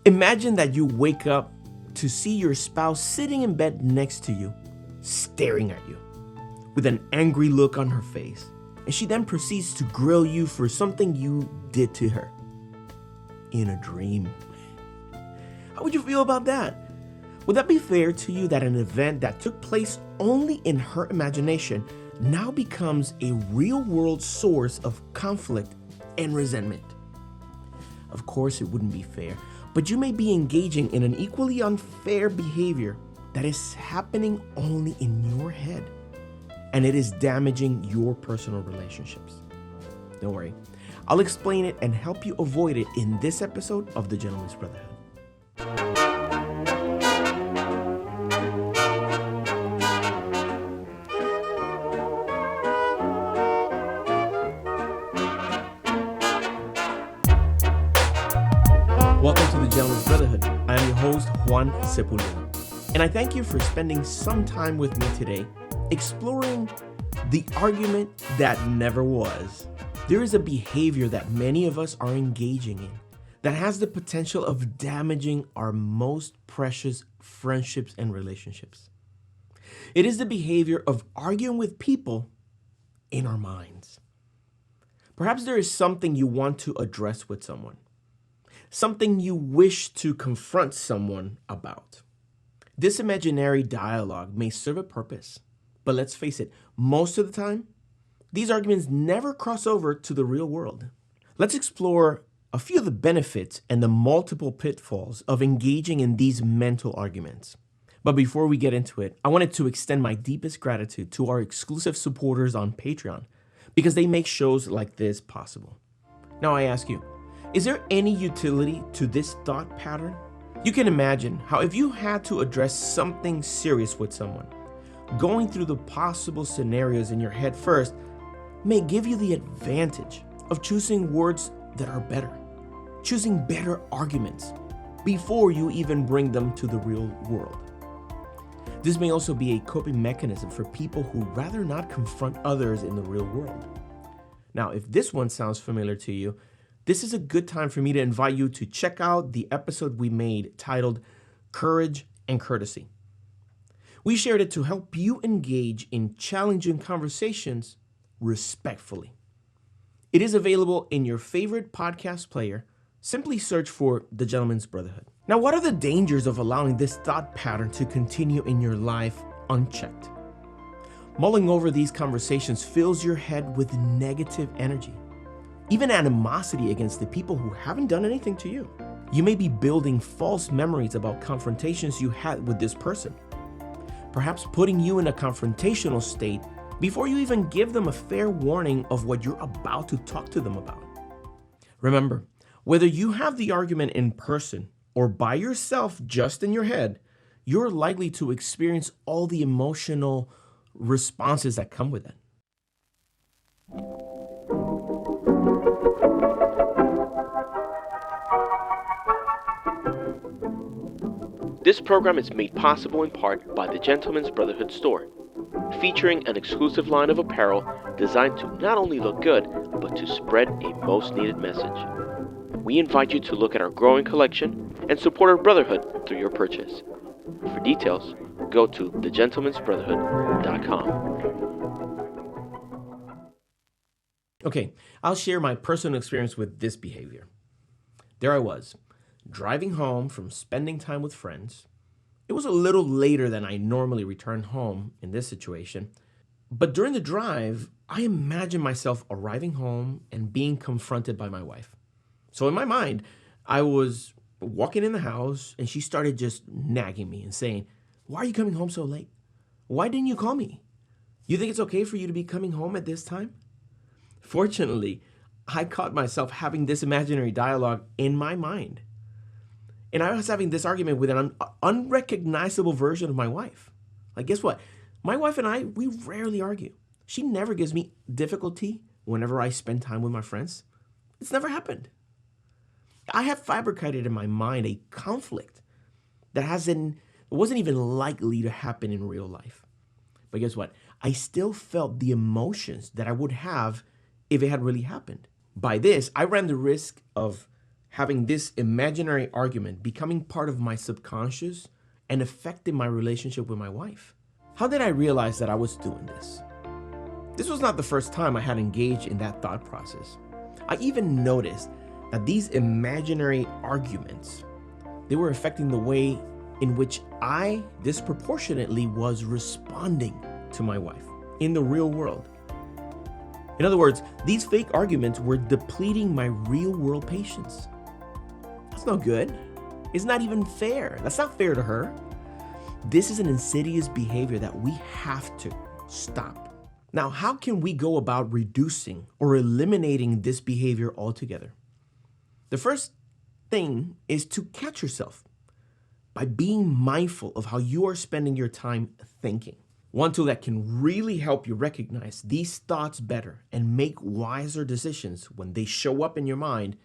Imagine that you wake up to see your spouse sitting in bed next to you, staring at you with an angry look on her face, and she then proceeds to grill you for something you did to her in a dream. How would you feel about that? Would that be fair to you that an event that took place only in her imagination now becomes a real-world source of conflict and resentment? Of course, it wouldn't be fair, but you may be engaging in an equally unfair behavior that is happening only in your head, and it is damaging your personal relationships. Don't worry, I'll explain it and help you avoid it in this episode of The Gentleman's Brotherhood. Welcome to The Gentleman's Brotherhood. I am your host, Juan Sepulveda, and I thank you for spending some time with me today exploring the argument that never was. There is a behavior that many of us are engaging in that has the potential of damaging our most precious friendships and relationships. It is the behavior of arguing with people in our minds. Perhaps there is something you want to address with someone, something you wish to confront someone about. This imaginary dialogue may serve a purpose, but let's face it, most of the time, these arguments never cross over to the real world. Let's explore a few of the benefits and the multiple pitfalls of engaging in these mental arguments. But before we get into it, I wanted to extend my deepest gratitude to our exclusive supporters on Patreon because they make shows like this possible. Now I ask you, is there any utility to this thought pattern? You can imagine how if you had to address something serious with someone, going through the possible scenarios in your head first may give you the advantage of choosing words that are better, choosing better arguments before you even bring them to the real world. This may also be a coping mechanism for people who rather not confront others in the real world. Now, if this one sounds familiar to you, this is a good time for me to invite you to check out the episode we made titled Courage and Courtesy. We shared it to help you engage in challenging conversations respectfully. It is available in your favorite podcast player. Simply search for The Gentleman's Brotherhood. Now, what are the dangers of allowing this thought pattern to continue in your life unchecked? Mulling over these conversations fills your head with negative energy, even animosity against the people who haven't done anything to you. You may be building false memories about confrontations you had with this person, perhaps putting you in a confrontational state before you even give them a fair warning of what you're about to talk to them about. Remember, whether you have the argument in person or by yourself just in your head, you're likely to experience all the emotional responses that come with it. This program is made possible in part by the Gentleman's Brotherhood store, featuring an exclusive line of apparel designed to not only look good, but to spread a most needed message. We invite you to look at our growing collection and support our brotherhood through your purchase. For details, go to thegentleman'sbrotherhood.com. Okay, I'll share my personal experience with this behavior. There I was, driving home from spending time with friends. It was a little later than I normally return home in this situation, but during the drive, I imagined myself arriving home and being confronted by my wife. So in my mind, I was walking in the house and she started just nagging me and saying, "Why are you coming home so late? Why didn't you call me? You think it's okay for you to be coming home at this time?" Fortunately, I caught myself having this imaginary dialogue in my mind. And I was having this argument with an unrecognizable version of my wife. Like, guess what? My wife and I, we rarely argue. She never gives me difficulty whenever I spend time with my friends. It's never happened. I have fabricated in my mind a conflict that wasn't even likely to happen in real life. But guess what? I still felt the emotions that I would have if it had really happened. By this, I ran the risk of having this imaginary argument becoming part of my subconscious and affecting my relationship with my wife. How did I realize that I was doing this? This was not the first time I had engaged in that thought process. I even noticed that these imaginary arguments, they were affecting the way in which I disproportionately was responding to my wife in the real world. In other words, these fake arguments were depleting my real world patience. That's no good. It's not even fair. That's not fair to her. This is an insidious behavior that we have to stop. Now, how can we go about reducing or eliminating this behavior altogether? The first thing is to catch yourself by being mindful of how you are spending your time thinking. One tool that can really help you recognize these thoughts better and make wiser decisions when they show up in your mind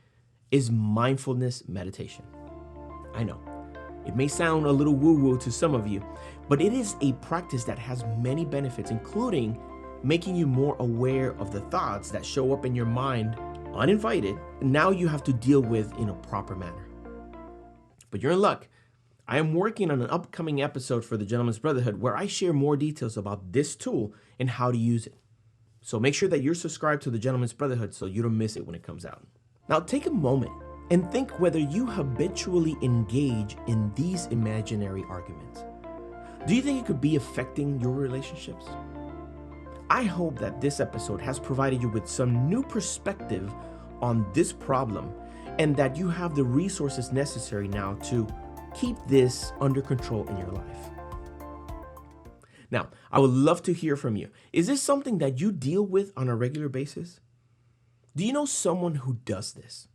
is mindfulness meditation. I know, it may sound a little woo-woo to some of you, but it is a practice that has many benefits, including making you more aware of the thoughts that show up in your mind uninvited, and now you have to deal with in a proper manner. But you're in luck. I am working on an upcoming episode for the Gentleman's Brotherhood where I share more details about this tool and how to use it. So make sure that you're subscribed to the Gentleman's Brotherhood so you don't miss it when it comes out. Now take a moment and think whether you habitually engage in these imaginary arguments. Do you think it could be affecting your relationships? I hope that this episode has provided you with some new perspective on this problem and that you have the resources necessary now to keep this under control in your life. Now, I would love to hear from you. Is this something that you deal with on a regular basis? Do you know someone who does this?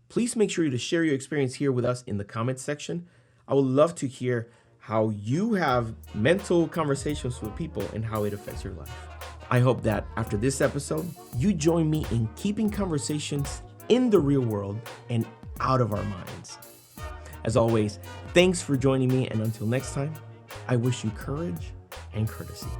Please make sure to share your experience here with us in the comments section. I would love to hear how you have mental conversations with people and how it affects your life. I hope that after this episode, you join me in keeping conversations in the real world and out of our minds. As always, thanks for joining me, and until next time, I wish you courage and courtesy.